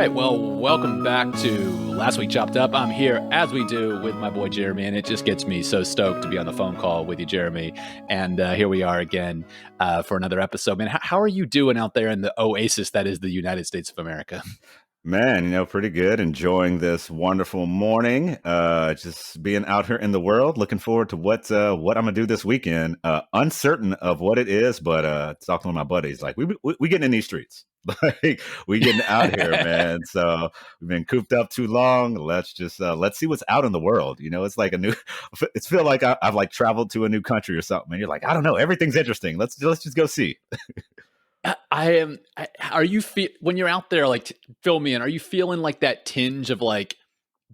right, well, welcome back to Last Week Chopped Up. I'm here, as we do, with my boy Jeremy, and it just gets me so stoked to be on the phone call with you, Jeremy. And here we are again for another episode. Man, how are you doing out there in the oasis that is the United States of America? Man, pretty good. Enjoying this wonderful morning. Just being out here in the world. Looking forward to what I'm gonna do this weekend. Uncertain of what it is, but talking to my buddies, like we getting in these streets. Like we getting out here, man. So we've been cooped up too long. Let's see what's out in the world. It's like it's feel like I've like traveled to a new country or something. And you're like, I don't know, everything's interesting. Let's just go see. Are you when you're out there, like, fill me in, are you feeling like that tinge of like,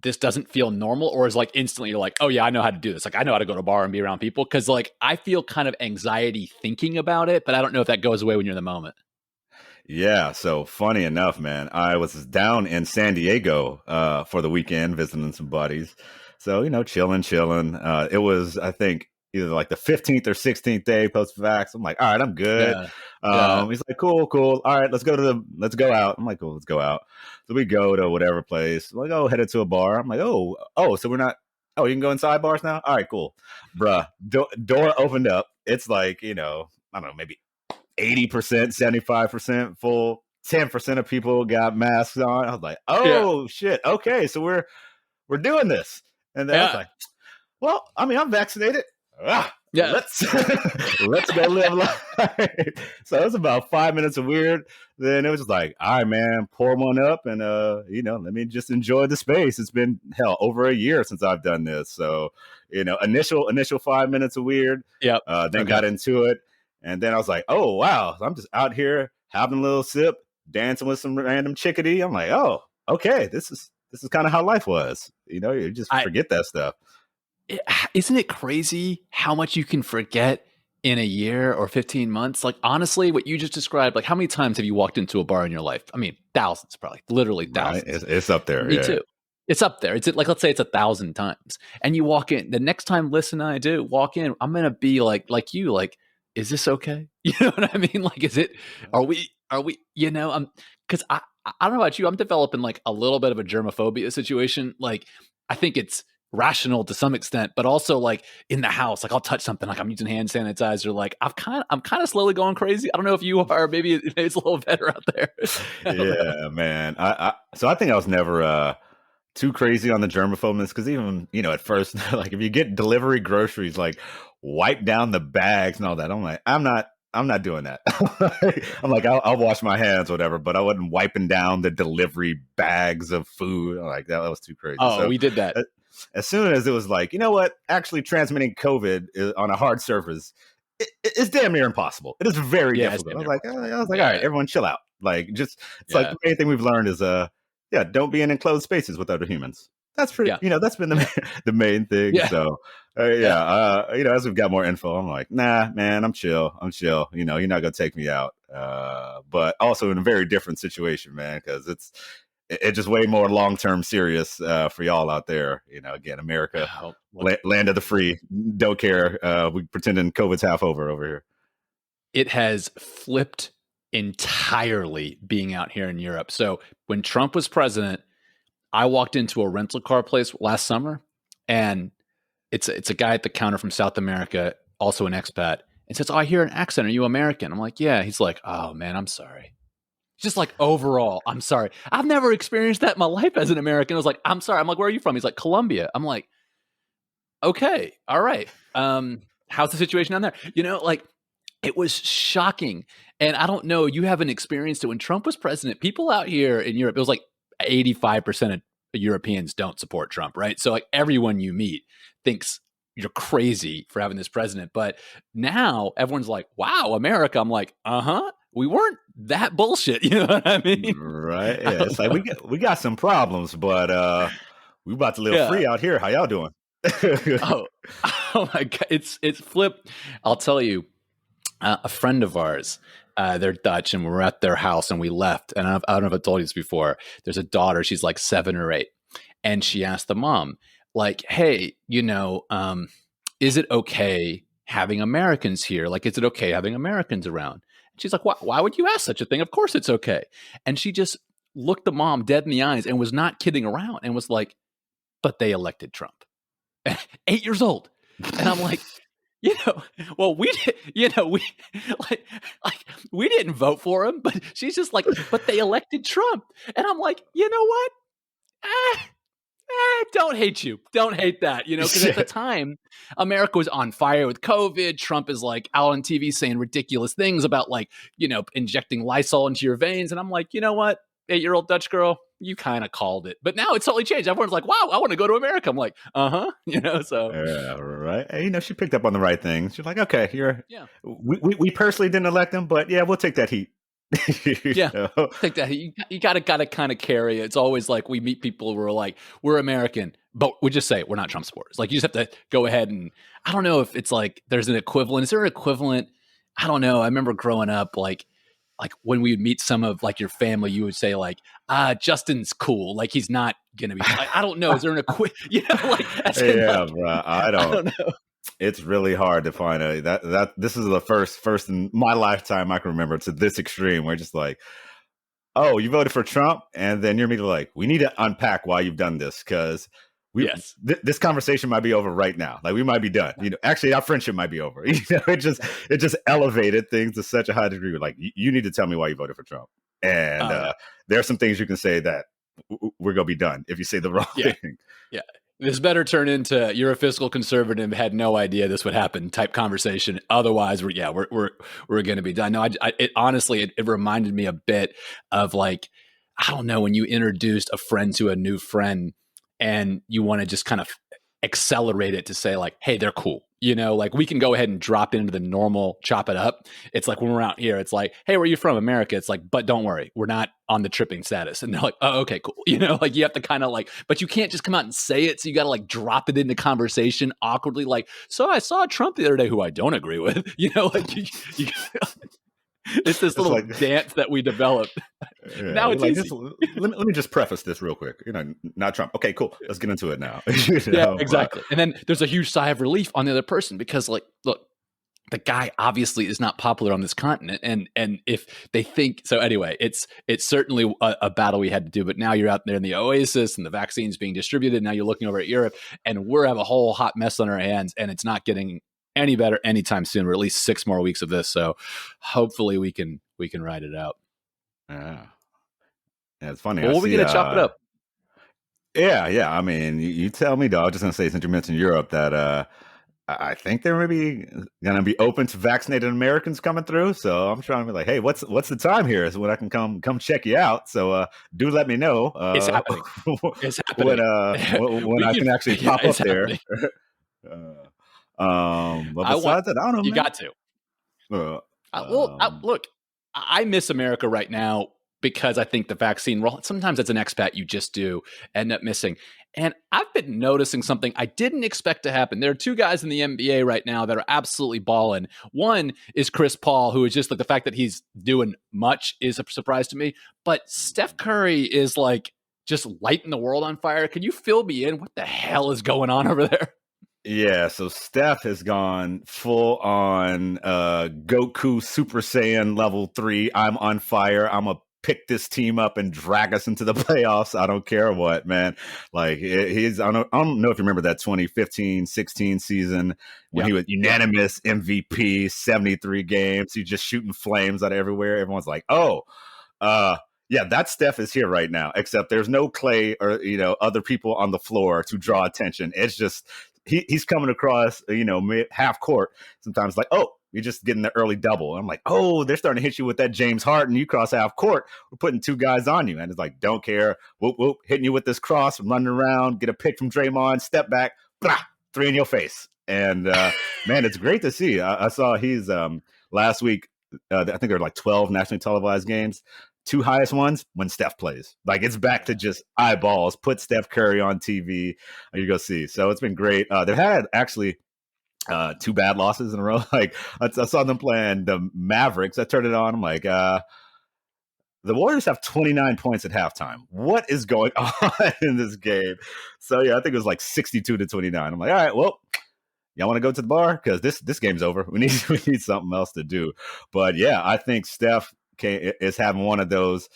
this doesn't feel normal, or is like instantly you're like, oh yeah, I know how to do this. Like, I know how to go to a bar and be around people. Cause like, I feel kind of anxiety thinking about it, but I don't know if that goes away when you're in the moment. Yeah, so funny enough, man, I was down in San Diego for the weekend visiting some buddies. So, chilling. It was, I think, either like the 15th or 16th day post-vax. I'm like, all right, I'm good. He's like, cool. All right, let's go out. I'm like, cool, let's go out. So we go to whatever place. I'm like, headed to a bar. I'm like, so we're not, you can go inside bars now? All right, cool. Bruh, door opened up. It's like, I don't know, maybe 80%, 75% full. 10% of people got masks on. I was like, shit. Okay, so we're doing this. And then I was like, well, I mean, I'm vaccinated. Let's go live life. So it was about 5 minutes of weird. Then it was just like, all right, man, pour one up and let me just enjoy the space. It's been over a year since I've done this. So, initial 5 minutes of weird. Then got into it. And then I was like, oh, wow. So I'm just out here having a little sip, dancing with some random chickadee. I'm like, oh, okay. This is kind of how life was. You just forget that stuff. Isn't it crazy how much you can forget in a year or 15 months? Like, honestly, what you just described, like, how many times have you walked into a bar in your life? I mean, thousands, probably, literally thousands. Right. It's up there. Me too. It's up there. It's like, let's say it's 1,000 times. And you walk in, the next time Liz and I do walk in, I'm going to be like you, like, is this okay? You know what I mean? Like, are we, cause I don't know about you. I'm developing like a little bit of a germophobia situation. Like, I think it's rational to some extent, but also like in the house, like I'll touch something, like I'm using hand sanitizer. Like I'm kind of slowly going crazy. I don't know if you are. Maybe it's a little better out there. Yeah, man. So I think I was never too crazy on the germophobia, because even at first, like if you get delivery groceries, like wipe down the bags and all that. I'm like, I'm not doing that. I'm like, I'll wash my hands, whatever, but I wasn't wiping down the delivery bags of food. I'm like, that was too crazy. So we did that. As soon as it was like, you know what, actually transmitting COVID on a hard surface, it's damn near impossible. It is very difficult. I was like, all right, everyone chill out. Like, it's like the main thing we've learned is, don't be in enclosed spaces with other humans. That's pretty, that's been the main thing. Yeah. So, as we've got more info, I'm like, nah, man, I'm chill. You're not going to take me out. But also in a very different situation, man, because it's just way more long-term serious for y'all out there. Again, America, land of the free, don't care. We pretending COVID's half over here. It has flipped entirely being out here in Europe. So when Trump was president, I walked into a rental car place last summer, and it's a guy at the counter from South America, also an expat, and says, "Oh, I hear an accent. Are you American?" I'm like, "Yeah." He's like, "Oh man, I'm sorry." Just like, overall, I'm sorry. I've never experienced that in my life as an American. I was like, I'm sorry. I'm like, where are you from? He's like, Colombia. I'm like, okay, all right. How's the situation down there? Like, it was shocking. And I don't know, you haven't experienced it. When Trump was president, people out here in Europe, it was like 85% of Europeans don't support Trump, right? So like everyone you meet thinks you're crazy for having this president. But now everyone's like, wow, America. I'm like, we weren't that bullshit. You know what I mean? Right. Yeah. It's like we got some problems, but we about to live free out here. How y'all doing? oh my God. It's flipped. I'll tell you, a friend of ours, they're Dutch, and we're at their house and we left. And I don't know if I told you this before. There's a daughter, she's like 7 or 8. And she asked the mom, like, hey, is it okay having Americans here? Like, is it okay having Americans around? And she's like, why would you ask such a thing? Of course it's okay. And she just looked the mom dead in the eyes and was not kidding around and was like, but they elected Trump. 8 years old. And I'm like, well, we we didn't vote for him, but she's just like, but they elected Trump. And I'm like, you know what? Don't hate you. Don't hate that, because at the time, America was on fire with COVID. Trump is like out on TV saying ridiculous things about like, injecting Lysol into your veins. And I'm like, you know what? 8-year-old Dutch girl, you kind of called it. But now it's totally changed. Everyone's like, wow, I want to go to America. I'm like, so. Yeah, right. And, she picked up on the right things. She's like, okay, we personally didn't elect him, but yeah, we'll take that heat. Yeah, take that. You gotta kind of carry it. It's always like we meet people who are like, we're American, but we just say we're not Trump supporters. Like you just have to go ahead and I don't know if it's like there's an equivalent. Is there an equivalent? I don't know. I remember growing up, like when we would meet some of like your family, you would say like, Justin's cool. Like he's not gonna be. I don't know. Is there an equivalent? Bro. I don't know. It's really hard to find that this is the first in my lifetime I can remember to this extreme where just like, oh, you voted for Trump, and then you're immediately like, we need to unpack why you've done this because this conversation might be over right now. Like we might be done. Actually, our friendship might be over. It just elevated things to such a high degree. Like you need to tell me why you voted for Trump, and there are some things you can say that we're gonna be done if you say the wrong thing. Yeah. This better turn into you're a fiscal conservative, had no idea this would happen type conversation. Otherwise, we're going to be done. No, it honestly, it reminded me a bit of like, I don't know, when you introduced a friend to a new friend and you want to just kind of accelerate it to say like, hey, they're cool. Like we can go ahead and drop into the normal, chop it up. It's like when we're out here, it's like, hey, where are you from? America. It's like, but don't worry, we're not on the tripping status. And they're like, oh, okay, cool. Like you have to kind of like, but you can't just come out and say it. So you got to like drop it into conversation awkwardly. Like, so I saw Trump the other day, who I don't agree with, like it's this little like, dance that we developed. Yeah, now it's like, let me just preface this real quick. Not Trump. Okay, cool. Let's get into it now. Yeah, exactly. And then there's a huge sigh of relief on the other person because, like, look, the guy obviously is not popular on this continent, and if they think so, anyway, it's certainly a battle we had to do. But now you're out there in the oasis, and the vaccine's being distributed. Now you're looking over at Europe, and we have a whole hot mess on our hands, and it's not getting any better anytime soon, or at least 6 more weeks of this. So hopefully we can ride it out. Yeah, it's funny. Well, we're gonna chop it up. Yeah. I mean, you tell me, though. I was just gonna say, since you mentioned Europe, that I think they're maybe gonna be open to vaccinated Americans coming through. So I'm trying to be like, hey, what's the time here? Is when I can come check you out. So do let me know. It's happening. It's happening. When I can actually pop up there. But besides that, I don't know. You man. got to. Look, I miss America right now because I think the vaccine role, sometimes as an expat, you just do end up missing. And I've been noticing something I didn't expect to happen. There are 2 guys in the NBA right now that are absolutely balling. One is Chris Paul, who is just like the fact that he's doing much is a surprise to me. But Steph Curry is like just lighting the world on fire. Can you fill me in? What the hell is going on over there? Yeah, so Steph has gone full on Goku Super Saiyan level 3. I'm on fire. I'm a pick this team up and drag us into the playoffs. I don't care what, man. Like I don't know if you remember that 2015-16 season when he was unanimous MVP, 73 games. He's just shooting flames out of everywhere. Everyone's like, yeah, that Steph is here right now, except there's no Clay or, other people on the floor to draw attention. It's just he's coming across, mid half court sometimes like, oh, you're just getting the early double. I'm like, oh, they're starting to hit you with that James Harden. You cross half court, we're putting 2 guys on you. And it's like, don't care. Whoop, whoop, hitting you with this cross, running around, get a pick from Draymond, step back, blah, 3 in your face. And, man, it's great to see. I saw he's last week, I think there were like 12 nationally televised games. 2 highest ones when Steph plays. Like it's back to just eyeballs. Put Steph Curry on TV. You go see. So it's been great. They've had actually 2 bad losses in a row. Like I saw them playing the Mavericks. I turned it on. I'm like, the Warriors have 29 points at halftime. What is going on in this game? So yeah, I think it was like 62-29. I'm like, all right, well, y'all want to go to the bar? Because this game's over. We need something else to do. But yeah, I think Steph is having one of those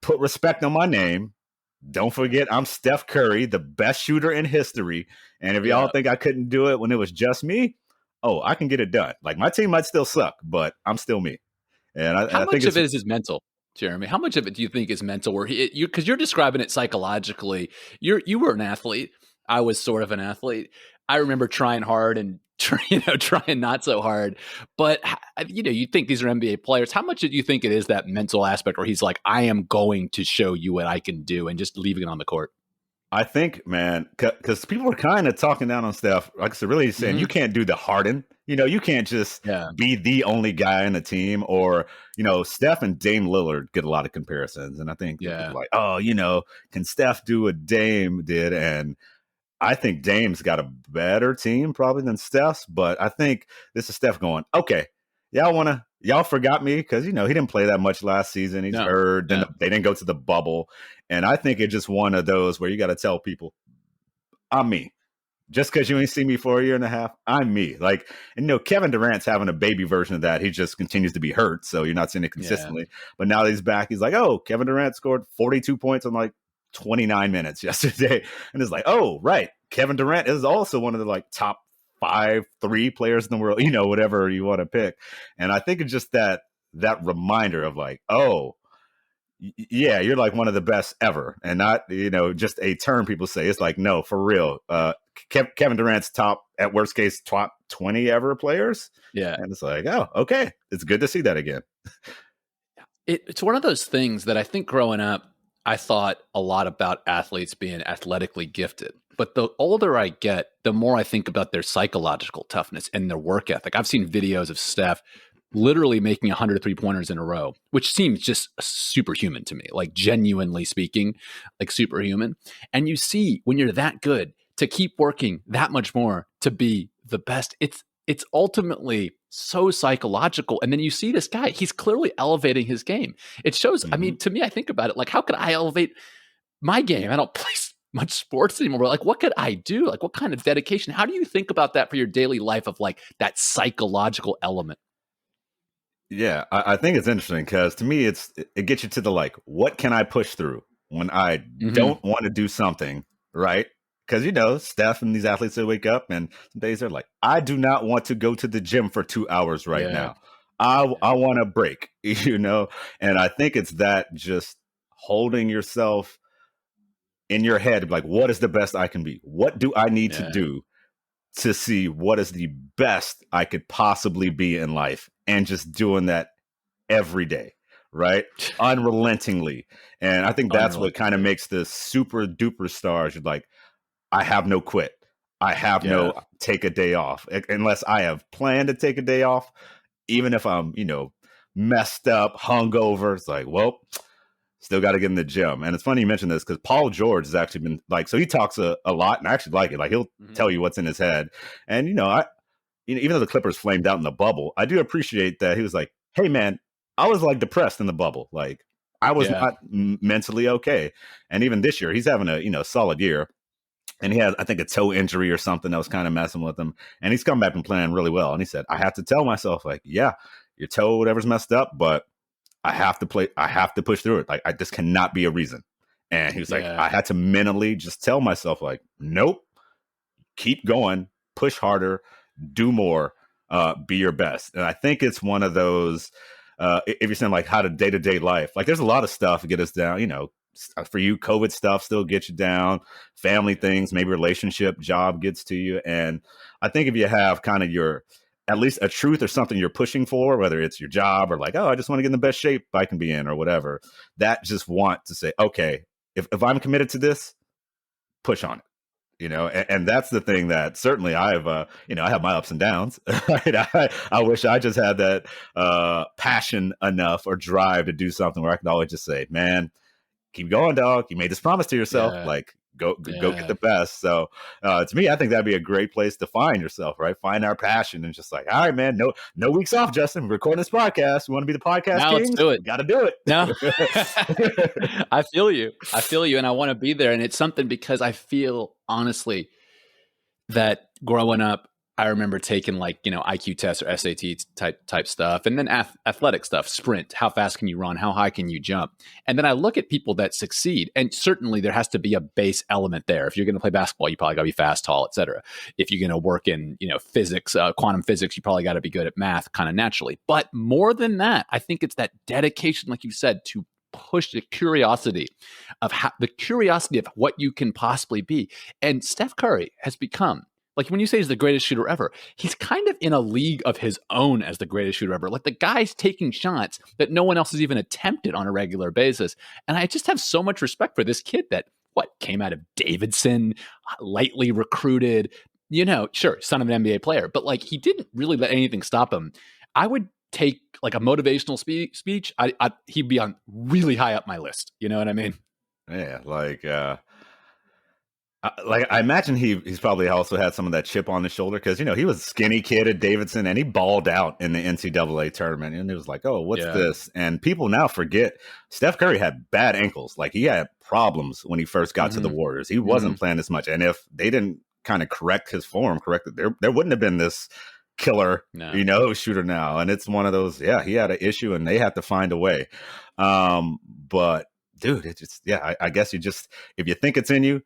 put respect on my name. Don't forget, I'm Steph Curry, the best shooter in history. And if y'all Yeah. think I couldn't do it when it was just me, oh, I can get it done. Like my team might still suck, but I'm still me. And How I think much it's of it is mental, Jeremy? How much of it do you think is mental? Where you because you're describing it psychologically. You were an athlete. I was sort of an athlete. I remember trying hard and trying not so hard. But you think these are NBA players. How much do you think it is that mental aspect where he's like, I am going to show you what I can do, and just leaving it on the court? I think, man, because people were kind of talking down on Steph, like I said, really saying you can't do the Harden. You can't just Yeah. be the only guy in the team. Or, Steph and Dame Lillard get a lot of comparisons. And I think people Yeah. are like, oh, can Steph do what Dame did? And I think Dame's got a better team probably than Steph's. But I think this is Steph going, okay, y'all forgot me because, he didn't play that much last season. He's No. hurt. Then Yeah. they didn't go to the bubble. And I think it's just one of those where you got to tell people, I'm me. Just because you ain't seen me for a year and a half, I'm me. Like, and Kevin Durant's having a baby version of that. He just continues to be hurt, so you're not seeing it consistently. Yeah. But now that he's back, he's like, oh, Kevin Durant scored 42 points in like 29 minutes yesterday. And it's like, oh, right. Kevin Durant is also one of the like top 5-3 players in the world, whatever you want to pick. And I think it's just that reminder of like, oh, yeah, you're like one of the best ever, and not just a term people say. It's like, no, for real. Kevin Durant's top, at worst case, top 20 ever players. Yeah. And it's like, oh, okay, it's good to see that again. It's one of those things that I think growing up, I thought a lot about athletes being athletically gifted. But the older I get, the more I think about their psychological toughness and their work ethic. I've seen videos of Steph literally making 100 3-pointers in a row, which seems just superhuman to me, like genuinely speaking, like superhuman. And you see when you're that good to keep working that much more to be the best, it's ultimately so psychological. And then you see this guy, he's clearly elevating his game. It shows, I mean, to me, I think about it, like, how could I elevate my game? I don't play much sports anymore. Like, what could I do? Like, what kind of dedication? How do you think about that for your daily life of like that psychological element? Yeah, I think it's interesting because to me, it gets you to the like, what can I push through when I don't want to do something, right? Because, Steph and these athletes, they wake up and some days they're like, I do not want to go to the gym for 2 hours right now. I want a break, And I think it's that just holding yourself in your head, like, what is the best I can be? What do I need to do to see what is the best I could possibly be in life? And just doing that every day, right? Unrelentingly. And I think that's what kind of makes the super duper stars. You're like, I have no quit. I have no take a day off. Unless I have planned to take a day off, even if I'm, messed up, hungover, it's like, well, still got to get in the gym. And it's funny you mentioned this because Paul George has actually been like, so he talks a lot, and I actually like it. Like, he'll tell you what's in his head. And, even though the Clippers flamed out in the bubble, I do appreciate that he was like, hey, man, I was like depressed in the bubble. Like, I was not mentally okay. And even this year, he's having a, solid year. And he has, I think, a toe injury or something that was kind of messing with him. And he's come back and playing really well. And he said, I have to tell myself, like, yeah, your toe, whatever's messed up, but I have to play. I have to push through it. Like, this cannot be a reason. And he was like, I had to mentally just tell myself, like, nope, keep going, push harder, do more, be your best. And I think it's one of those, if you're saying like how to day-to-day life, like there's a lot of stuff to get us down, for you, COVID stuff still gets you down, family things, maybe relationship, job gets to you. And I think if you have kind of at least a truth or something you're pushing for, whether it's your job or like, oh, I just want to get in the best shape I can be in or whatever, that just want to say, okay, if I'm committed to this, push on it. And that's the thing that certainly I've, I have my ups and downs. Right? I wish I just had that passion enough or drive to do something where I could always just say, man, keep going, dog. You made this promise to yourself. Like, go get the best. So to me, I think that'd be a great place to find yourself, right? Find our passion and just like, all right, man, no weeks off, Justin. We're recording this podcast. We want to be the podcast now kings? Let's do it. Got to do it. No, I feel you. And I want to be there. And it's something because I feel honestly that growing up, I remember taking like, IQ tests or SAT type stuff, and then athletic stuff, sprint, how fast can you run? How high can you jump? And then I look at people that succeed, and certainly there has to be a base element there. If you're going to play basketball, you probably got to be fast, tall, et cetera. If you're going to work in, physics, quantum physics, you probably got to be good at math kind of naturally. But more than that, I think it's that dedication, like you said, to push the curiosity of what you can possibly be. And Steph Curry has become, like, when you say he's the greatest shooter ever, he's kind of in a league of his own as the greatest shooter ever. Like, the guy's taking shots that no one else has even attempted on a regular basis. And I just have so much respect for this kid that, came out of Davidson, lightly recruited, sure, son of an NBA player, but like, he didn't really let anything stop him. I would take like a motivational speech. He'd be on really high up my list. You know what I mean? Yeah, like I imagine he's probably also had some of that chip on his shoulder because he was a skinny kid at Davidson and he balled out in the NCAA tournament, and it was like, oh, what's this? And people now forget Steph Curry had bad ankles. Like, he had problems when he first got to the Warriors. He wasn't playing as much, and if they didn't kind of correct his form, there wouldn't have been this killer, shooter now. And it's one of those, he had an issue and they had to find a way. But dude, it just, I guess if you think it's in you,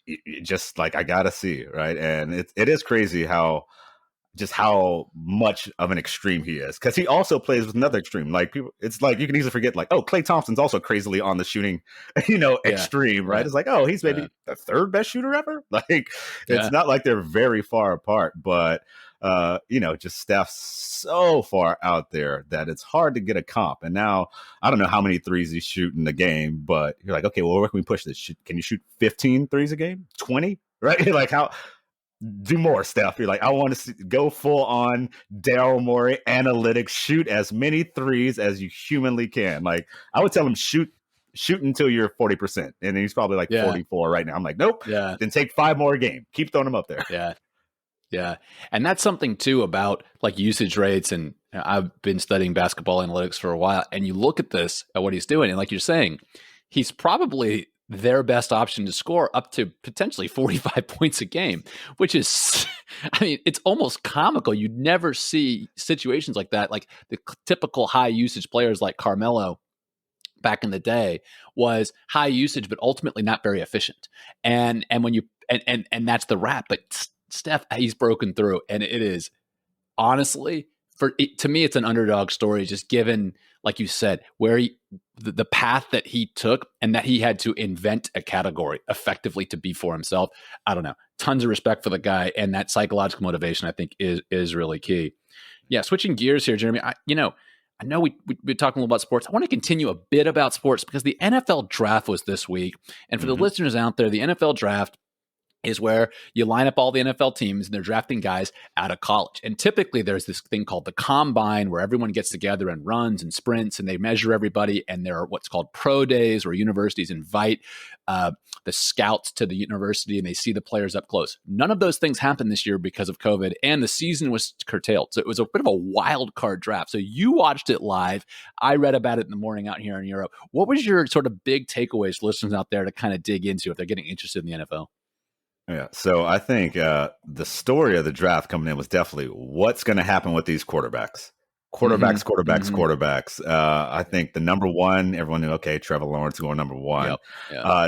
you just like, I gotta see, right? And it is crazy how much of an extreme he is, because he also plays with another extreme. Like, people, it's like you can easily forget, like, oh, Klay Thompson's also crazily on the shooting, extreme, right? It's like, oh, he's maybe the third best shooter ever. Like, it's not like they're very far apart, but just Steph's so far out there that it's hard to get a comp. And now I don't know how many threes he's shooting a game, but you're like, okay, well, where can we push this? Can you shoot 15 threes a game? 20? Right? Like, how do more, Steph? You're like, I want to go full on Daryl Morey analytics, shoot as many threes as you humanly can. Like, I would tell him shoot until you're 40%, and he's probably like 44 right now. I'm like, nope. Then take 5 more a game. Keep throwing them up there. Yeah. And that's something too about like usage rates. And I've been studying basketball analytics for a while, and you look at what he's doing, and like you're saying, he's probably their best option to score up to potentially 45 points a game, which is, I mean, it's almost comical. You'd never see situations like that. Like, the typical high usage players like Carmelo back in the day was high usage, but ultimately not very efficient. And when you, and that's the rap, but Steph, he's broken through, and it is honestly, to me, it's an underdog story, just given, like you said, where the path that he took, and that he had to invent a category effectively to be for himself. I don't know. Tons of respect for the guy, and that psychological motivation, I think, is really key. Yeah, switching gears here, Jeremy. I know we're talking a little about sports. I want to continue a bit about sports because the NFL draft was this week, and for the listeners out there, the NFL draft is where you line up all the NFL teams and they're drafting guys out of college. And typically there's this thing called the combine where everyone gets together and runs and sprints and they measure everybody. And there are what's called pro days where universities invite the scouts to the university and they see the players up close. None of those things happened this year because of COVID, and the season was curtailed. So it was a bit of a wild card draft. So you watched it live. I read about it in the morning out here in Europe. What was your sort of big takeaways for listeners out there to kind of dig into if they're getting interested in the NFL? Yeah, so I think the story of the draft coming in was definitely what's going to happen with these quarterbacks. Quarterbacks. I think the number one, everyone knew, okay, Trevor Lawrence going number one.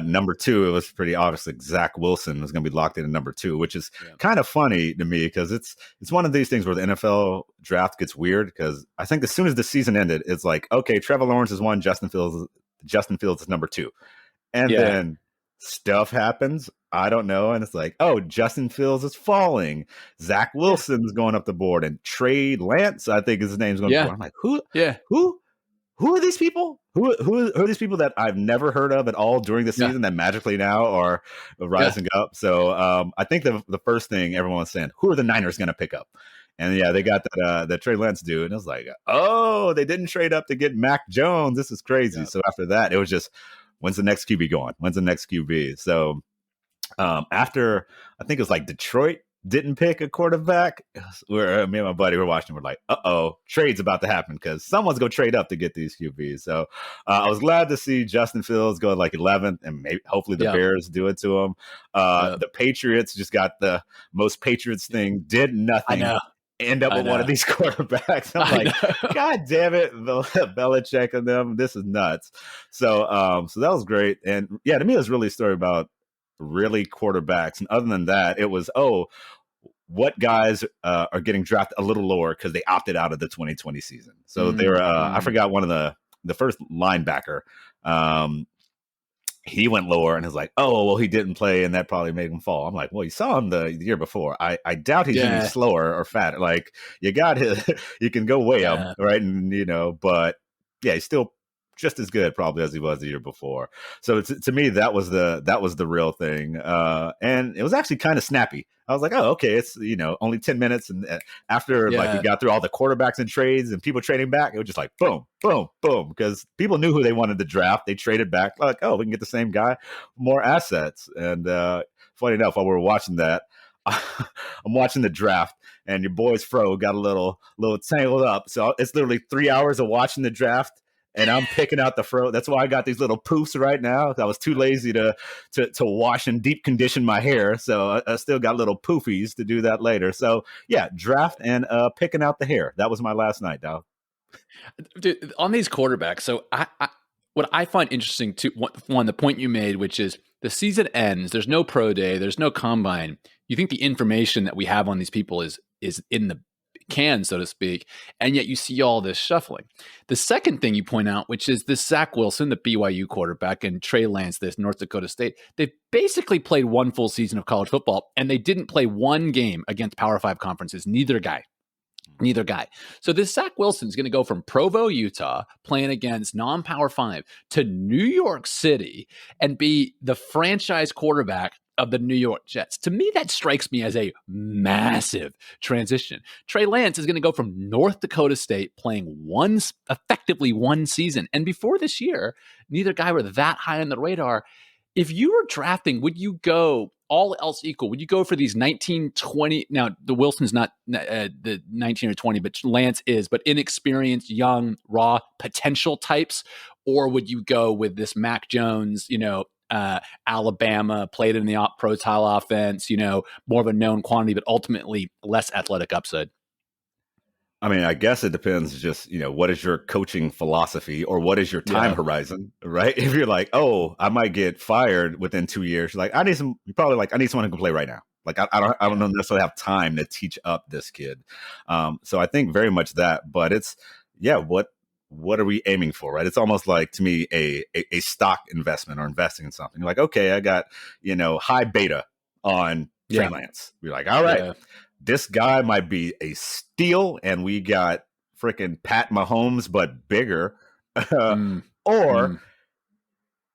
Number two, it was pretty obvious that Zach Wilson was going to be locked in at number two, which is kind of funny to me because it's one of these things where the NFL draft gets weird because I think as soon as the season ended, it's like, okay, Trevor Lawrence is one, Justin Fields is number two. And then stuff happens. I don't know. And it's like, oh, Justin Fields is falling. Zach Wilson's going up the board. And Trey Lance, I think his name's going to be. I'm like, who are these people? Who are these people that I've never heard of at all during the season that magically now are rising up? So I think the first thing everyone was saying, who are the Niners going to pick up? And they got that Trey Lance dude. And it was like, oh, they didn't trade up to get Mac Jones. This is crazy. So after that, it was just, when's the next QB going? When's the next QB? So after, I think it was like Detroit didn't pick a quarterback, where me and my buddy were watching, we're like, trade's about to happen because someone's going to trade up to get these QBs. So I was glad to see Justin Fields go like 11th, and maybe hopefully the Bears do it to him. The Patriots just got the most Patriots thing, did nothing. I know. End up with one of these quarterbacks. I'm like, God damn it, Belichick and them. This is nuts. So that was great. And yeah, to me, it was really a story about really quarterbacks. And other than that, it was, what guys are getting drafted a little lower because they opted out of the 2020 season. So they were, I forgot one of the first linebacker. He went lower and was like, he didn't play, and that probably made him fall. I'm like, well, you saw him the year before. I doubt he's any slower or fatter. Like, you got his, you can go way up, right? And, but yeah, he's still just as good probably as he was the year before. So to me, that was the real thing. And it was actually kind of snappy. I was like, okay, it's, only 10 minutes. And after like we got through all the quarterbacks and trades and people trading back, it was just like, boom, boom, boom. Because people knew who they wanted to draft. They traded back like, we can get the same guy, more assets. And funny enough, while we were watching that, I'm watching the draft, and your boy's Fro got a little tangled up. So it's literally 3 hours of watching the draft, and I'm picking out the fro. That's why I got these little poofs right now. I was too lazy to wash and deep condition my hair. So I still got little poofies to do that later. So yeah, draft and picking out the hair. That was my last night, dog. Dude, on these quarterbacks. So what I find interesting too, one, the point you made, which is the season ends. There's no pro day. There's no combine. You think the information that we have on these people is in the can, so to speak, and yet you see all this shuffling. The second thing you point out, which is this Zach Wilson, the BYU quarterback, and Trey Lance, this North Dakota State, they've basically played one full season of college football, and they didn't play one game against Power 5 conferences. Neither guy. So this Zach Wilson is going to go from Provo, Utah, playing against non-Power 5, to New York City and be the franchise quarterback of the New York Jets. To me, that strikes me as a massive transition. Trey Lance is going to go from North Dakota State, playing effectively one season. And before this year, neither guy were that high on the radar. If you were drafting, would you go, all else equal, would you go for these 19, 20? Now, the Wilson's not the 19 or 20, but Lance is, but inexperienced, young, raw, potential types? Or would you go with this Mac Jones, Alabama, played in the pro style offense, more of a known quantity, but ultimately less athletic upside? I mean, I guess it depends just, what is your coaching philosophy, or what is your time horizon, right? If you're like, I might get fired within 2 years, you're like, I need someone who can play right now. Like, I don't necessarily have time to teach up this kid. So I think very much that, but it's, what are we aiming for, right? It's almost like, to me, a stock investment or investing in something. You're like, okay, I got, high beta on Trey Lance. You're like, all right, this guy might be a steal, and we got freaking Pat Mahomes, but bigger. Or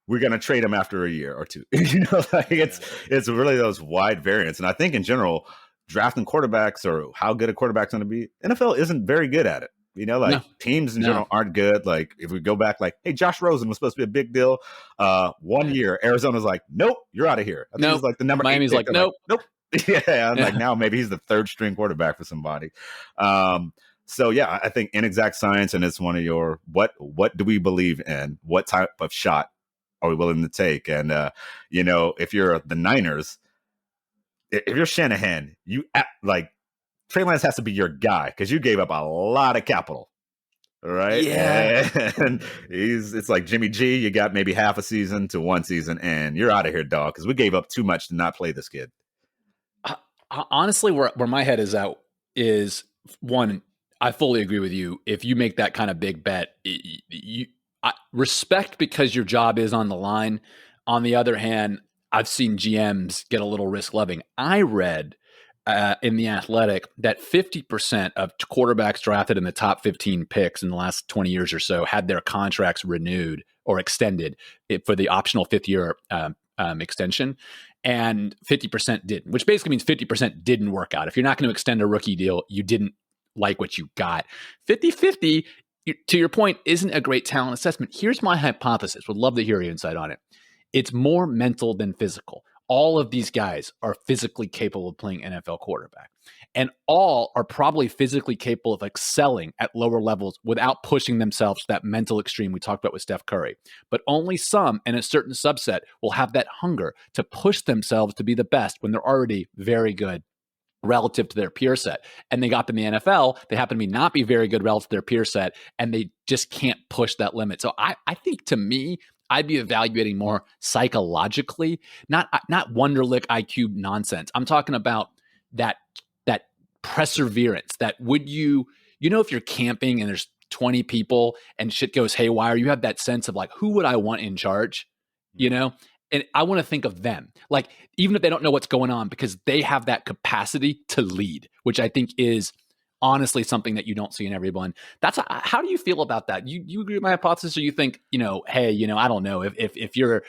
we're going to trade him after a year or two. It's really those wide variants. And I think in general, drafting quarterbacks, or how good a quarterback's going to be, NFL isn't very good at it. Teams in general aren't good. Like, if we go back, like, hey, Josh Rosen was supposed to be a big deal. 1 year, Arizona's like, nope, you're out of here. I think it's like the number. Miami's like, nope. Yeah, like, now maybe he's the third string quarterback for somebody. So yeah, I think inexact science, and it's one of your what do we believe in? What type of shot are we willing to take? And if you're the Niners, if you're Shanahan, Trey Lance has to be your guy, because you gave up a lot of capital, right? Yeah. And it's like Jimmy G. You got maybe half a season to 1 season, and you're out of here, dog, because we gave up too much to not play this kid. Honestly, where my head is at is, one, I fully agree with you. If you make that kind of big bet, I respect, because your job is on the line. On the other hand, I've seen GMs get a little risk loving. I read in The Athletic that 50% of quarterbacks drafted in the top 15 picks in the last 20 years or so had their contracts renewed or extended for the optional fifth year extension, and 50% didn't, which basically means 50% didn't work out. If you're not going to extend a rookie deal, you didn't like what you got. 50-50, to your point, isn't a great talent assessment. Here's my hypothesis. Would love to hear your insight on it. It's more mental than physical. all of these guys are physically capable of playing NFL quarterback, and all are probably physically capable of excelling at lower levels without pushing themselves to that mental extreme we talked about with Steph Curry. But only some and a certain subset will have that hunger to push themselves to be the best when they're already very good relative to their peer set. And they got them in the NFL. They happen to not be very good relative to their peer set, and they just can't push that limit. So I think, to me, I'd be evaluating more psychologically, not Wonderlic IQ nonsense. I'm talking about that perseverance. That would you know, if you're camping and there's 20 people and shit goes haywire, you have that sense of like, who would I want in charge? You know? And I want to think of them, like, even if they don't know what's going on, because they have that capacity to lead, which I think is honestly something that you don't see in everyone. How do you feel about that? You agree with my hypothesis, or you think, hey, I don't know, if you're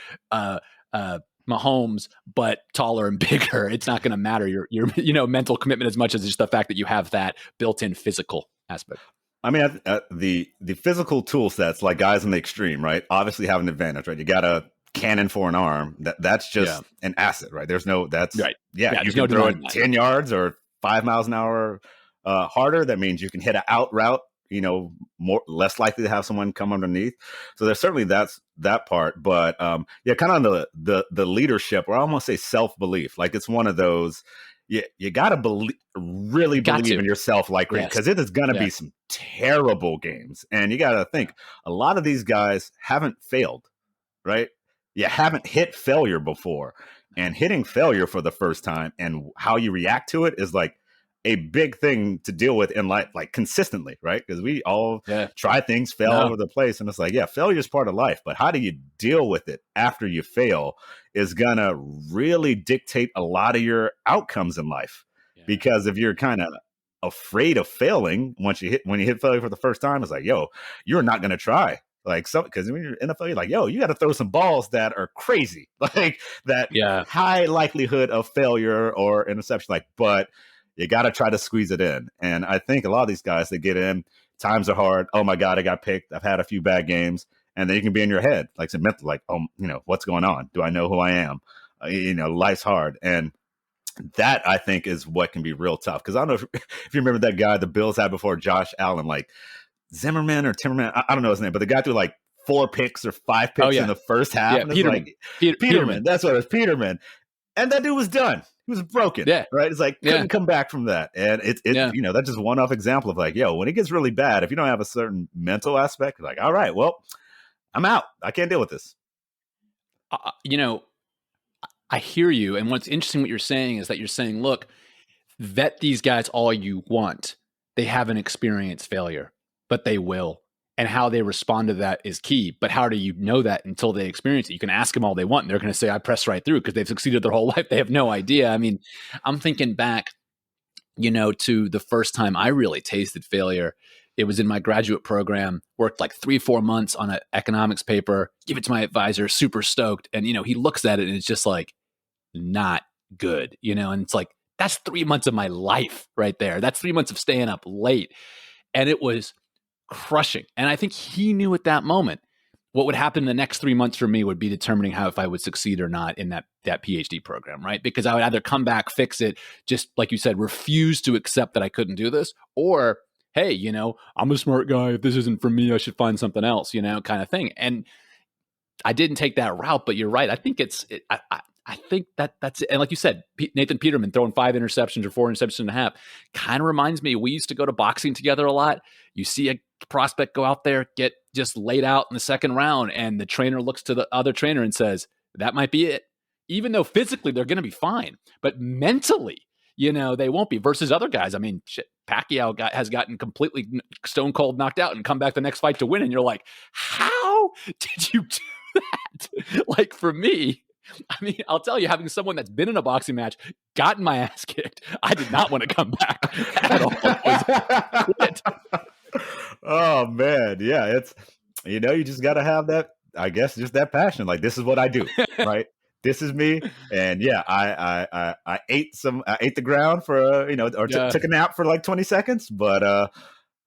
Mahomes but taller and bigger, it's not going to matter your mental commitment as much as just the fact that you have that built-in physical aspect. I mean, the physical tool sets, like guys in the extreme, right, obviously have an advantage, right? You got a cannon for an arm. That's just an asset, right? There's no, that's right. Yeah, you can throw it 10 yards or 5 miles an hour harder. That means you can hit an out route, less likely to have someone come underneath. So there's certainly that part. But kind of on the leadership, or I almost say self-belief. Like, it's one of those, you got to really believe in yourself, like, because it is going to be some terrible games. And you got to think, a lot of these guys haven't failed, right? You haven't hit failure before, and hitting failure for the first time and how you react to it is like a big thing to deal with in life, like consistently, right? Because we all try things, fail all over the place. And it's like, failure is part of life, but how do you deal with it after you fail is going to really dictate a lot of your outcomes in life. Because if you're kind of afraid of failing, when you hit failure for the first time, it's like, you're not going to try. Like, because when you're in NFL, you're like, you got to throw some balls that are crazy, like that high likelihood of failure or interception. Like, but you got to try to squeeze it in. And I think a lot of these guys that get in, times are hard. Oh my God, I got picked. I've had a few bad games, and then you can be in your head, like some mental, like, what's going on? Do I know who I am? Life's hard, and that, I think, is what can be real tough. Because I don't know if you remember that guy the Bills had before, Josh Allen, like. Zimmerman or Timmerman, I don't know his name, but the guy threw like 4 picks or 5 picks in the first half. Yeah, Peterman. Like, Peterman. That's what it was, Peterman. And that dude was done. He was broken. Yeah. Right? It's like, couldn't come back from that. And it's that's just one-off example of like, when it gets really bad, if you don't have a certain mental aspect, you're like, all right, well, I'm out. I can't deal with this. I hear you. And what's interesting, what you're saying is that you're saying, look, vet these guys all you want. They haven't experienced failure, but they will. And how they respond to that is key. But how do you know that until they experience it? You can ask them all they want, and they're going to say, I pressed right through, because they've succeeded their whole life. They have no idea. I mean, I'm thinking back, to the first time I really tasted failure. It was in my graduate program, worked like 3-4 months on an economics paper, give it to my advisor, super stoked. And, he looks at it and it's just like, not good, and it's like, that's 3 months of my life right there. That's 3 months of staying up late. And it was crushing. And I think he knew at that moment what would happen the next 3 months for me would be determining how, if I would succeed or not in that PhD program, right? Because I would either come back, fix it, just like you said, refuse to accept that I couldn't do this, or, hey, I'm a smart guy. If this isn't for me, I should find something else, kind of thing. And I didn't take that route, but you're right. I think I think that's it. And like you said, Nathan Peterman throwing 5 interceptions or 4 interceptions and a half kind of reminds me, we used to go to boxing together a lot. You see a prospect go out there, get just laid out in the second round, and the trainer looks to the other trainer and says, that might be it. Even though physically they're going to be fine, but mentally, they won't be, versus other guys. I mean, shit, Pacquiao has gotten completely stone cold knocked out and come back the next fight to win. And you're like, how did you do that? Like, for me, I mean, I'll tell you, having someone that's been in a boxing match, gotten my ass kicked, I did not want to come back at all. Oh, man. Yeah, it's, you just got to have that, I guess, just that passion. Like, this is what I do, right? This is me. And I ate the ground for, took a nap for like 20 seconds, but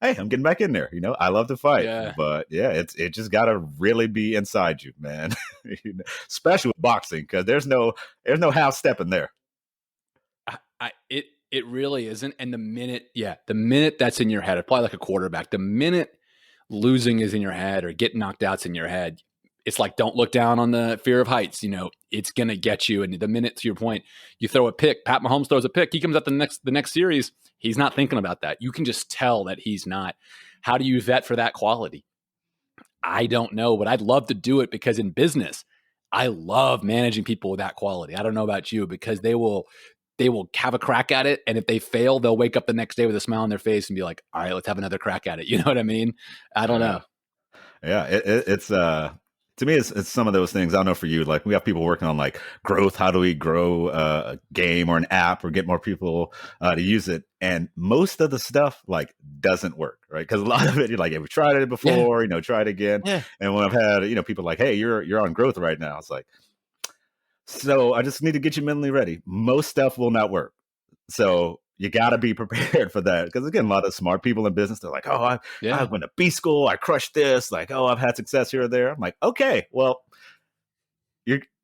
hey, I'm getting back in there. I love to fight, Yeah. but yeah, it just got to really be inside you, man. Especially with boxing, because there's no half stepping there. It really isn't. And the minute that's in your head, it's probably like a quarterback. The minute losing is in your head or getting knocked out's in your head, it's like, don't look down on the fear of heights. It's gonna get you. And the minute, to your point, you throw a pick, Pat Mahomes throws a pick, he comes out the next series, he's not thinking about that. You can just tell that he's not. How do you vet for that quality? I don't know, but I'd love to do it, because in business, I love managing people with that quality. I don't know about you, because they will have a crack at it, and if they fail, they'll wake up the next day with a smile on their face and be like, all right, let's have another crack at it. You know what I mean? I don't Yeah. know. Yeah, it's to me, it's some of those things. I don't know for you, like we have people working on like growth. How do we grow a game or an app or get more people to use it? And most of the stuff like doesn't work, right? Because a lot of it, you're like, yeah, we tried it Yeah. before, try it again. Yeah. And when I've had people like, hey, you're on growth right now, it's like, so I just need to get you mentally ready. Most stuff will not work. So you got to be prepared for that. Because again, a lot of smart people in business, they're like, oh, I went to B school, I crushed this. Like, oh, I've had success here or there. I'm like, okay, well,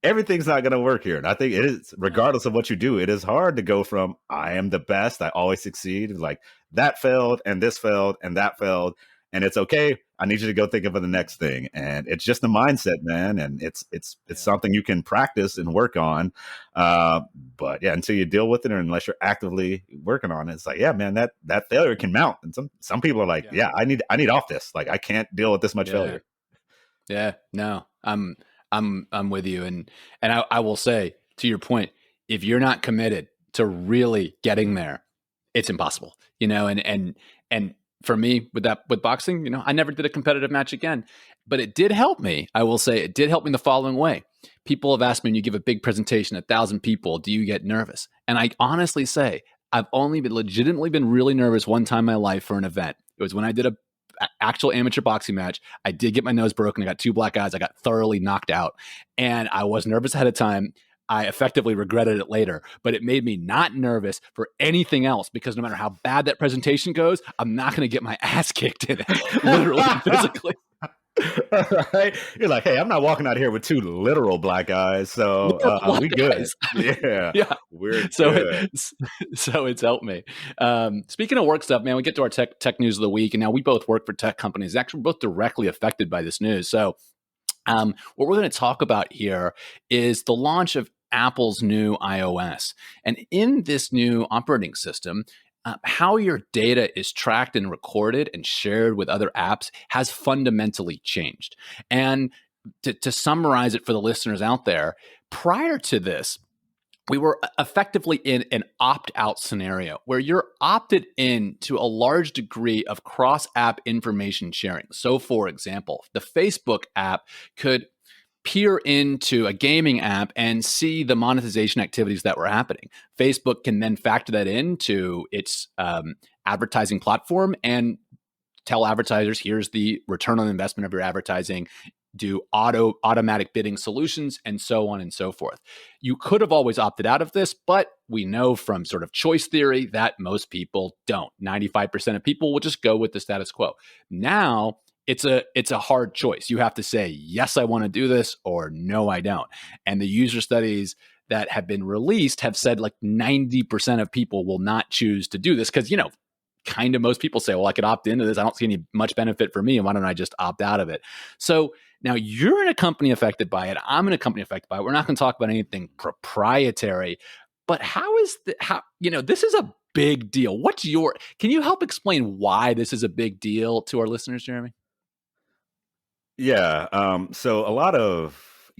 everything's not going to work here. And I think it is, regardless of what you do, it is hard to go from I am the best, I always succeed, like that failed and this failed and that failed. And it's okay. I need you to go think of the next thing. And it's just a mindset, man. And it's something you can practice and work on. But yeah, until you deal with it, or unless you're actively working on it, it's like, yeah, man, that failure can mount. And some people are like, yeah, I need off this. Like, I can't deal with this much failure. Yeah, no, I'm with you. And I will say, to your point, if you're not committed to really getting there, it's impossible, and for me with boxing, I never did a competitive match again, but it did help me. I will say it did help me in the following way. People have asked me, when you give a big presentation, 1,000 people, do you get nervous? And I honestly say, I've only legitimately been really nervous one time in my life for an event. It was when I did a actual amateur boxing match. I did get my nose broken. I got 2 black eyes. I got thoroughly knocked out, and I was nervous ahead of time. I effectively regretted it later, but it made me not nervous for anything else, because no matter how bad that presentation goes, I'm not going to get my ass kicked in it, literally, physically. Right? You're like, hey, I'm not walking out here with 2 literal black eyes, so we good. Yeah, we're good. So it's helped me. Speaking of work stuff, man, we get to our tech news of the week, and now we both work for tech companies. Actually, we're both directly affected by this news. So what we're going to talk about here is the launch of Apple's new iOS. And in this new operating system, how your data is tracked and recorded and shared with other apps has fundamentally changed. And to summarize it for the listeners out there, prior to this, we were effectively in an opt-out scenario where you're opted in to a large degree of cross-app information sharing. So, for example, the Facebook app could peer into a gaming app and see the monetization activities that were happening. Facebook can then factor that into its advertising platform and tell advertisers, here's the return on investment of your advertising, do automatic bidding solutions, and so on and so forth. You could have always opted out of this, but we know from sort of choice theory that most people don't. 95% of people will just go with the status quo. Now, it's a hard choice. You have to say, yes, I want to do this, or no, I don't. And the user studies that have been released have said like 90% of people will not choose to do this, because, kind of most people say, well, I could opt into this. I don't see any much benefit for me, and why don't I just opt out of it? So now you're in a company affected by it. I'm in a company affected by it. We're not going to talk about anything proprietary, but this is a big deal. Can you help explain why this is a big deal to our listeners, Jeremy? Yeah. So a lot of,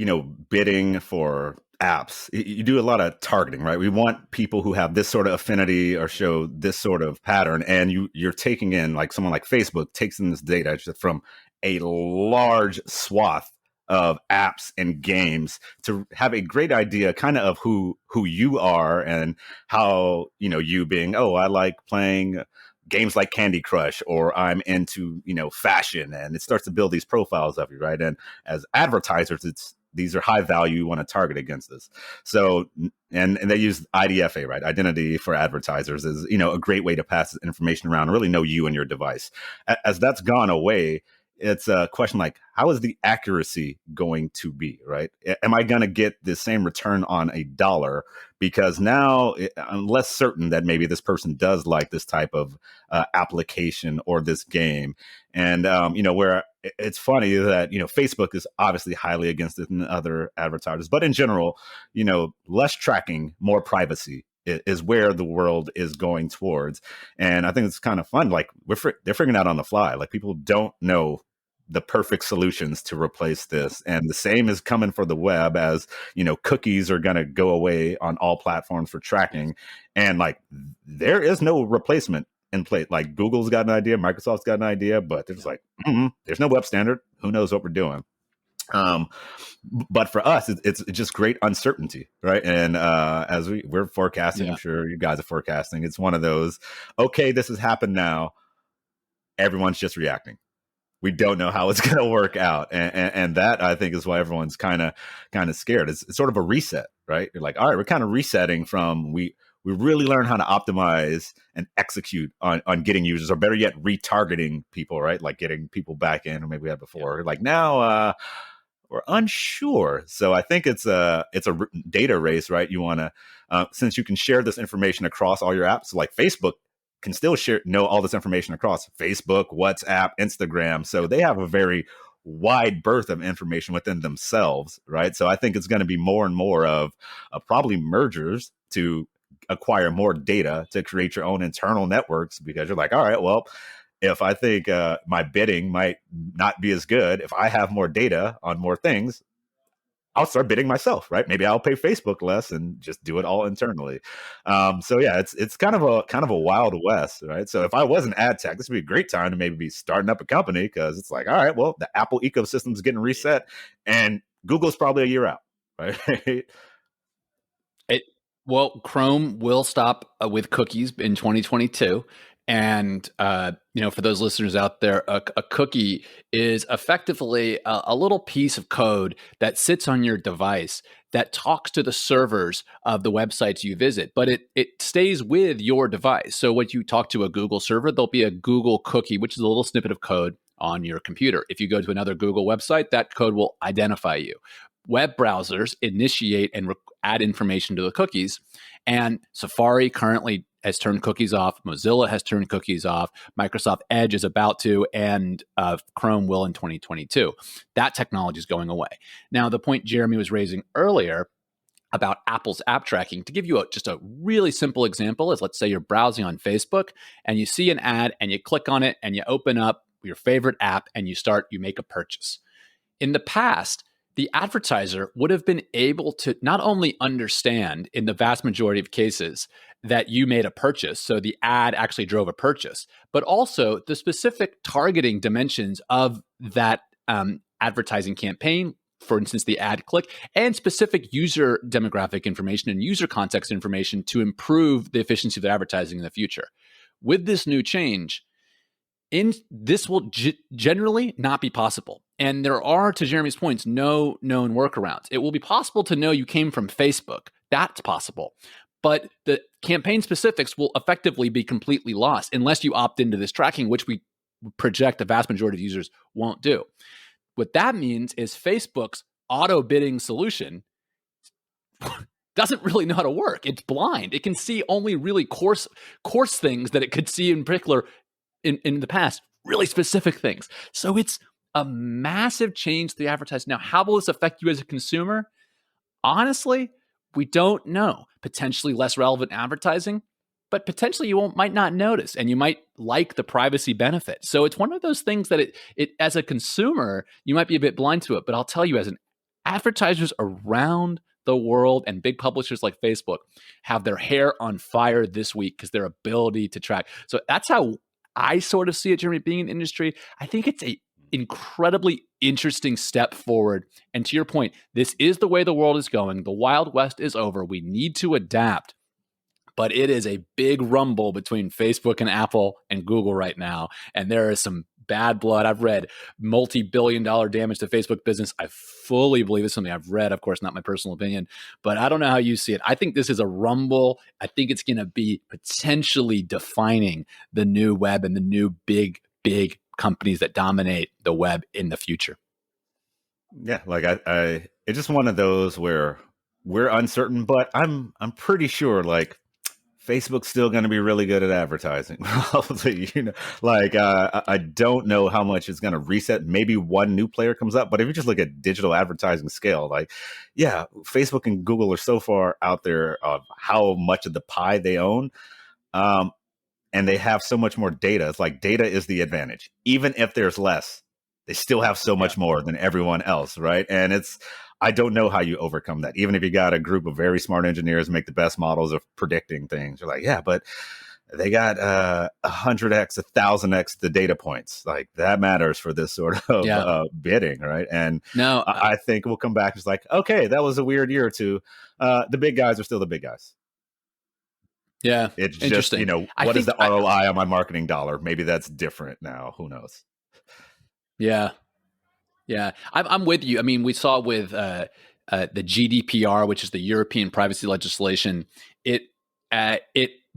bidding for apps, you do a lot of targeting, right? We want people who have this sort of affinity or show this sort of pattern. And you're taking in, like someone like Facebook takes in this data from a large swath of apps and games to have a great idea kind of who you are, and how, you being, oh, I like playing games like Candy Crush, or I'm into, fashion, and it starts to build these profiles of you, right? And as advertisers, these are high value. You want to target against this. So, and they use IDFA, right? Identity for advertisers is, a great way to pass information around and really know you and your device. As that's gone away, it's a question like, how is the accuracy going to be, right? Am I going to get the same return on a dollar? Because now I'm less certain that maybe this person does like this type of application or this game. And, where it's funny that, Facebook is obviously highly against it than other advertisers. But in general, less tracking, more privacy is where the world is going towards. And I think it's kind of fun. Like they're figuring out on the fly. Like people don't know the perfect solutions to replace this. And the same is coming for the web as, cookies are going to go away on all platforms for tracking. And like, there is no replacement in place. Like Google's got an idea, Microsoft's got an idea, but they're just like, there's no web standard. Who knows what we're doing? But for us, it's just great uncertainty, right? And as we're forecasting, I'm sure you guys are forecasting. It's one of those, okay, this has happened now. Everyone's just reacting. We don't know how it's going to work out, and that I think is why everyone's kind of scared. It's sort of a reset, right? You're like, all right, we're kind of resetting from we really learn how to optimize and execute on getting users, or better yet, retargeting people, right? Like getting people back in, or maybe we had before. Like now, we're unsure. So I think it's a data race, right? You want to since you can share this information across all your apps, so like Facebook can still know all this information across Facebook, WhatsApp, Instagram. So they have a very wide berth of information within themselves, right? So I think it's going to be more and more of probably mergers to acquire more data to create your own internal networks, because you're like, all right, well, if I think my bidding might not be as good, if I have more data on more things, I'll start bidding myself, right? Maybe I'll pay Facebook less and just do it all internally. So yeah, it's kind of a wild west, right? So if I was an ad tech, this would be a great time to maybe be starting up a company, because it's like, all right, well, the Apple ecosystem is getting reset, and Google's probably a year out, right? Well, Chrome will stop with cookies in 2022. And, for those listeners out there, a cookie is effectively a little piece of code that sits on your device that talks to the servers of the websites you visit, but it stays with your device. So when you talk to a Google server, there'll be a Google cookie, which is a little snippet of code on your computer. If you go to another Google website, that code will identify you. Web browsers initiate and add information to the cookies, and Safari currently has turned cookies off. Mozilla has turned cookies off. Microsoft Edge is about to, and Chrome will in 2022. That technology is going away. Now, the point Jeremy was raising earlier about Apple's app tracking, to give you just a really simple example, is let's say you're browsing on Facebook and you see an ad and you click on it and you open up your favorite app and you make a purchase. In the past, the advertiser would have been able to not only understand, in the vast majority of cases, that you made a purchase, so the ad actually drove a purchase, but also the specific targeting dimensions of that advertising campaign, for instance, the ad click, and specific user demographic information and user context information to improve the efficiency of their advertising in the future. With this new change, this will generally not be possible. And there are, to Jeremy's points, no known workarounds. It will be possible to know you came from Facebook. That's possible. But the campaign specifics will effectively be completely lost unless you opt into this tracking, which we project the vast majority of users won't do. What that means is Facebook's auto bidding solution doesn't really know how to work. It's blind. It can see only really coarse things that it could see in particular in the past, really specific things. So it's a massive change to the advertising. Now, how will this affect you as a consumer? Honestly, we don't know. Potentially less relevant advertising, but potentially you might not notice, and you might like the privacy benefit. So it's one of those things that it as a consumer, you might be a bit blind to it. But I'll tell you, as an advertisers around the world and big publishers like Facebook have their hair on fire this week because their ability to track. So that's how I sort of see it, Jeremy, being in the industry. I think it's a incredibly interesting step forward. And to your point, this is the way the world is going. The Wild West is over. We need to adapt. But it is a big rumble between Facebook and Apple and Google right now. And there are some bad blood. I've read multi-billion-dollar damage to Facebook business. I fully believe it's something I've read, of course, not my personal opinion, but I don't know how you see it. I think this is a rumble. I think it's going to be potentially defining the new web and the new big companies that dominate the web in the future. Yeah, like I it's just one of those where we're uncertain, but I'm pretty sure like Facebook's still going to be really good at advertising. Like I don't know how much it's going to reset. Maybe one new player comes up, but if you just look at digital advertising scale, like, yeah, Facebook and Google are so far out there of how much of the pie they own. And they have so much more data. It's like data is the advantage. Even if there's less, they still have so much more than everyone else, right? And I don't know how you overcome that. Even if you got a group of very smart engineers make the best models of predicting things, you're like, yeah, but they got 100x, 1,000x the data points. Like that matters for this sort of bidding, right? And no, I think we'll come back. It's like, okay, that was a weird year or two. The big guys are still the big guys. Yeah, it's just, what is the ROI on my marketing dollar? Maybe that's different now. Who knows? Yeah. I'm with you. I mean, we saw with the GDPR, which is the European privacy legislation, it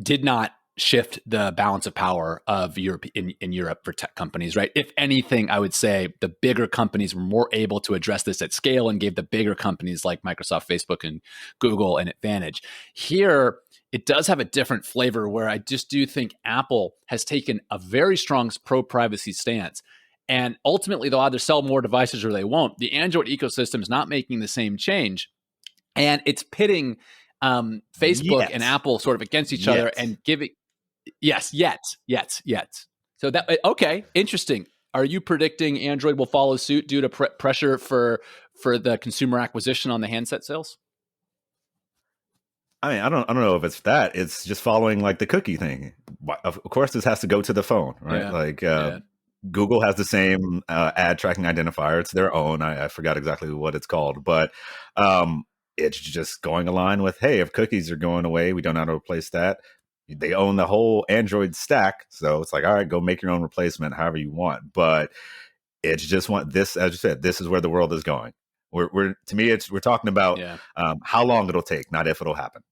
did not shift the balance of power of Europe in Europe for tech companies, right? If anything, I would say the bigger companies were more able to address this at scale and gave the bigger companies like Microsoft, Facebook, and Google an advantage. Here, it does have a different flavor where I just do think Apple has taken a very strong pro-privacy stance. And ultimately, they'll either sell more devices or they won't. The Android ecosystem is not making the same change. And it's pitting Facebook and Apple sort of against each other and giving... Yes, yet. So okay, interesting. Are you predicting Android will follow suit due to pressure for the consumer acquisition on the handset sales? I mean, I don't know if it's that. It's just following like the cookie thing. Of course, this has to go to the phone, right? Google has the same ad tracking identifier. It's their own. I forgot exactly what it's called, but it's just going along with, hey, if cookies are going away, we don't know how to replace that. They own the whole Android stack, so it's like, all right, go make your own replacement, however you want. But it's just this, as you said, this is where the world is going. We're talking about how long it'll take, not if it'll happen.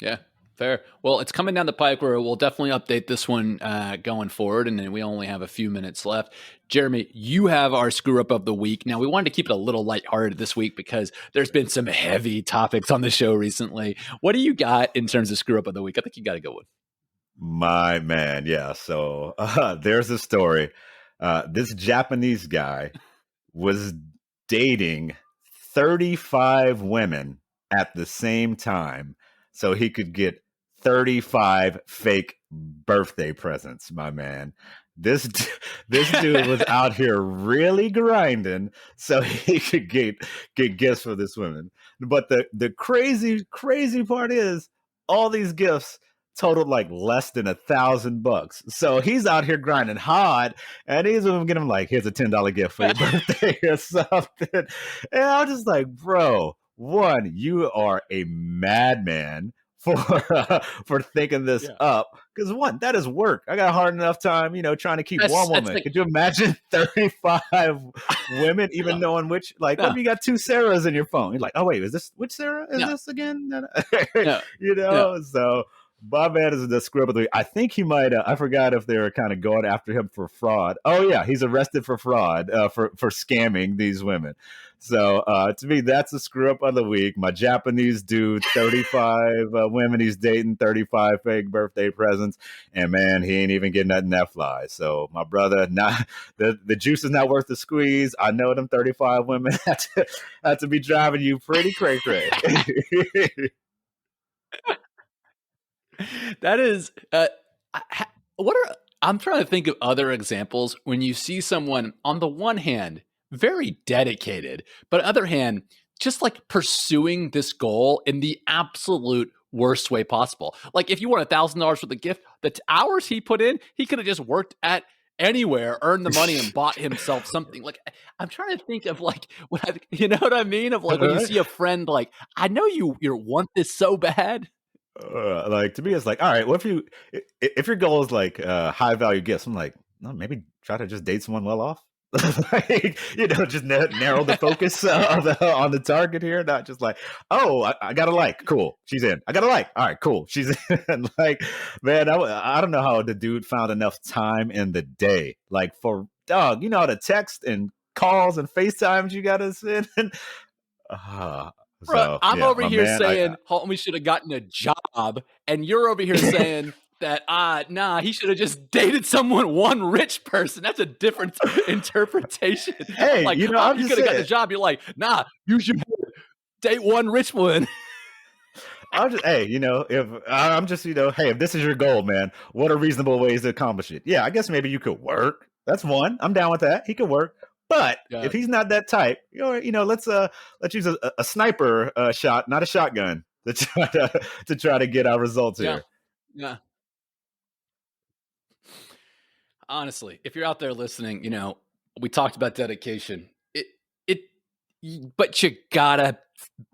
Yeah, fair. Well, it's coming down the pike where we'll definitely update this one going forward, and then we only have a few minutes left. Jeremy, you have our screw up of the week. Now, we wanted to keep it a little lighthearted this week because there's been some heavy topics on the show recently. What do you got in terms of screw up of the week? I think you got to go with. My man, yeah. So there's a story. This Japanese guy was dating 35 women at the same time so he could get 35 fake birthday presents, my man. This dude was out here really grinding so he could get gifts for this woman. But the crazy part is all these gifts totaled like less than $1,000. So he's out here grinding hard, and he's gonna get him like, here's a $10 gift for your birthday or something. And I'm just like, bro, one, you are a madman for thinking this up. Because one, that is work. I got a hard enough time, trying to keep one woman. Could you imagine 35 women, even knowing which? Like, what if you got two Sarahs in your phone? You're like, oh wait, which Sarah is this again? So. Bob Ed is the screw up of the week. I think he might. I forgot if they were kind of going after him for fraud. Oh yeah, he's arrested for fraud for scamming these women. So to me, that's the screw up of the week. My Japanese dude, 35 women he's dating, 35 fake birthday presents, and man, he ain't even getting nothing that flies. So my brother, not the juice is not worth the squeeze. I know them 35 women have to be driving you pretty cray. That is, I'm trying to think of other examples when you see someone on the one hand, very dedicated, but on the other hand, just like pursuing this goal in the absolute worst way possible. Like if you want $1,000 for the gift, the hours he put in, he could have just worked at anywhere, earned the money and bought himself something. Like I'm trying to think of like you know what I mean? Of like when you see a friend, like, I know you want this so bad. Like to me, it's like, all right, what if your goal is like high value gifts? I'm like, no, maybe try to just date someone well off. Like, just narrow the focus on the target here, not just like, oh, I got a like, cool, she's in. I got a like, all right, cool, she's in. Like, man, I don't know how the dude found enough time in the day, like for dog, the text and calls and FaceTimes you got to send. Bro, So I'm yeah, over my here man, saying Holtby should have gotten a job, and you're over here saying that nah, he should have just dated one rich person. That's a different interpretation. I'm hey, like, I'm you just could have got the saying. job. You're like, nah, you should date one rich one. I'm just, hey, if I'm just, hey, if this is your goal, man, what are reasonable ways to accomplish it? Yeah, I guess maybe you could work. That's one. I'm down with that. He could work. But Yeah. if he's not that type, let's use a sniper shot, not a shotgun, to try to get our results here. Yeah. Honestly, if you're out there listening, we talked about dedication. But you gotta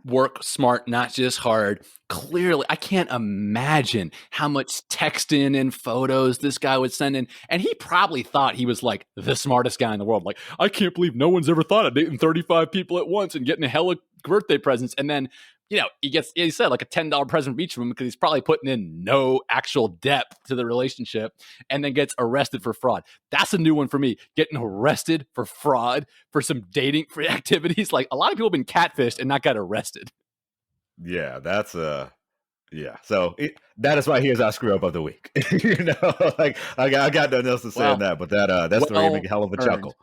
work smart, not just hard. Clearly, I can't imagine how much texting and photos this guy would send in. And he probably thought he was like the smartest guy in the world. Like, I can't believe no one's ever thought of dating 35 people at once and getting a hella birthday presents. And then, he said like a $10 present for each of them because he's probably putting in no actual depth to the relationship, and then gets arrested for fraud. That's a new one for me. Getting arrested for fraud for some dating free activities. Like, a lot of people have been catfished and not got arrested. Yeah, that's yeah. So that is why here's our screw up of the week. Like I got nothing else to say on that, but that story made a hell of a chuckle.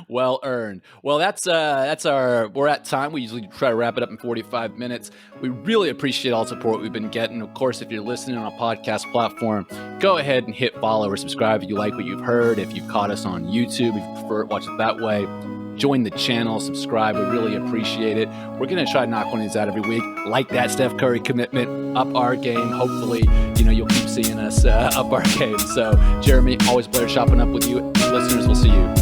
Well earned. Well, that's we're at time. We usually try to wrap it up in 45 minutes. We really appreciate all the support we've been getting. Of course, if you're listening on a podcast platform, go ahead and hit follow or subscribe if you like what you've heard. If you caught us on YouTube, if you prefer to watch it that way, join the channel, subscribe. We really appreciate it. We're going to try to knock one of these out every week. Like that Steph Curry commitment, up our game. Hopefully, you'll keep seeing us up our game. So, Jeremy, always a pleasure shopping up with you. Listeners, we'll see you